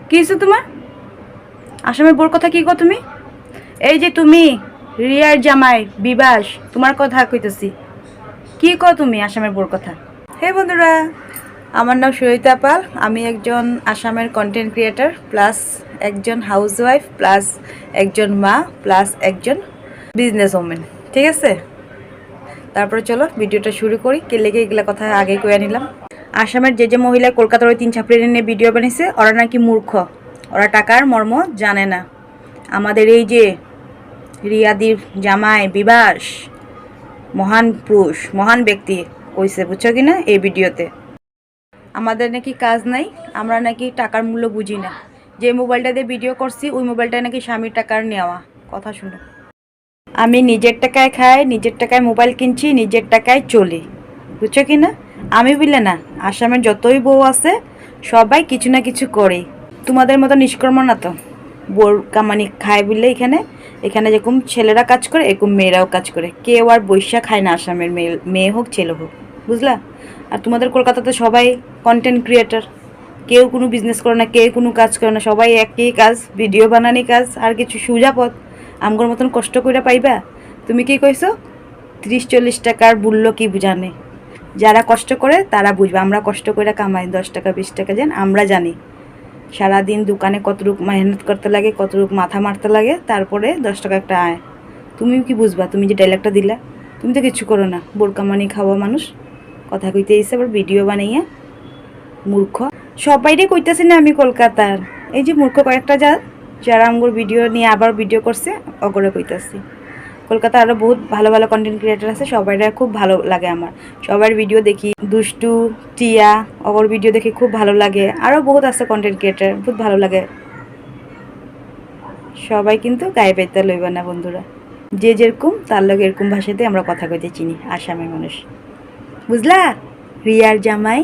কি হয়েছে তোমার? আসামের বোর কথা কি কো তুমি? এই যে তুমি রিয়ার জামাই বিবাস, তোমার কথা কইতেছি। কি কো তুমি আসামের বোর কথা? হে বন্ধুরা, আমার নাম সুরিতা পাল। আমি একজন আসামের কন্টেন্ট ক্রিয়েটার প্লাস একজন হাউসওয়াইফ প্লাস একজন মা প্লাস একজন বিজনেস ওমেন। ঠিক আছে, তারপরে চলো ভিডিওটা শুরু করি। কে লেগে এগুলা কথা আগে কয়ে নিলাম। আসামের যে মহিলা কলকাতার ওই 3 ছাত্রীদের নিয়ে ভিডিও বানিয়েছে, ওরা নাকি মূর্খ, ওরা টাকার মর্ম জানে না। আমাদের এই যে রিয়াদির জামাই বিবাস মহান পুরুষ, মহান ব্যক্তি কইছে, বুঝছো কি না? এই ভিডিওতে আমাদের নাকি কাজ নাই, আমরা নাকি টাকার মূল্য বুঝি না। যে মোবাইলটা দিয়ে ভিডিও করছি ওই মোবাইলটা নাকি স্বামীর টাকার নেওয়া। কথা শুনো, আমি নিজের টাকায় খাই, নিজের টাকায় মোবাইল কিনছি, নিজের টাকায় চলি, বুঝছো কি না? আমি বললে না, আসামের যতই বউ আছে সবাই কিছু না কিছু করে। তোমাদের মতো নিষ্কর্ম না তো, বোর কামানি খায় বললে এখানে এখানে যেরকম ছেলেরা কাজ করে এরকম মেয়েরাও কাজ করে। কেউ আর বৈশা খায় না আসামের মেয়ে হোক ছেলে হোক, বুঝলা? আর তোমাদের কলকাতাতে সবাই কন্টেন্ট ক্রিয়েটার, কেউ কোনো বিজনেস করে না, কেউ কোনো কাজ করে না, সবাই একই কাজ, ভিডিও বানানি কাজ। আর কিছু সুজা পথ আমগর মতন কষ্ট করে পাইবা? তুমি কি কইছো 30-40 টাকার মূল্য কি জানে? যারা কষ্ট করে তারা বুঝবে। আমরা কষ্ট করে কামাই 10 টাকা 20 টাকা, যেন আমরা জানি সারাদিন দোকানে কতটুক মেহনত করতে লাগে, কতটুক মাথা মারতে লাগে, তারপরে 10 টাকা একটা আয়। তুমি কি বুঝবা? তুমি যে ডায়লগটা দিলা, তুমি তো কিছু করো না, বোরকামানি খাওয়া মানুষ। কথা কইতে এসে আবার ভিডিও বানাইয়া মূর্খ। সবাইরে কইতেছি না আমি কলকাতার, এই যে মূর্খ কয়েকটা যারা আমগোর ভিডিও নিয়ে আবার ভিডিও করছে অগরে কইতাছি। কলকাতা আরও বহুত ভালো ভালো কন্টেন্ট ক্রিয়েটার আছে, সবাইরা খুব ভালো লাগে আমার। সবার ভিডিও দেখি, দুষ্টু টিয়া অগর ভিডিও দেখি খুব ভালো লাগে। আরও বহুত আছে কন্টেন্ট ক্রিয়েটার, বহুত ভালো লাগে। সবাই কিন্তু গায়ে পেতে লইবা না বন্ধুরা। যে যেরকম তার লগে এরকম ভাষাতে আমরা কথা কইতে চিনি আসামের মানুষ, বুঝলা? রিয়ার জামাই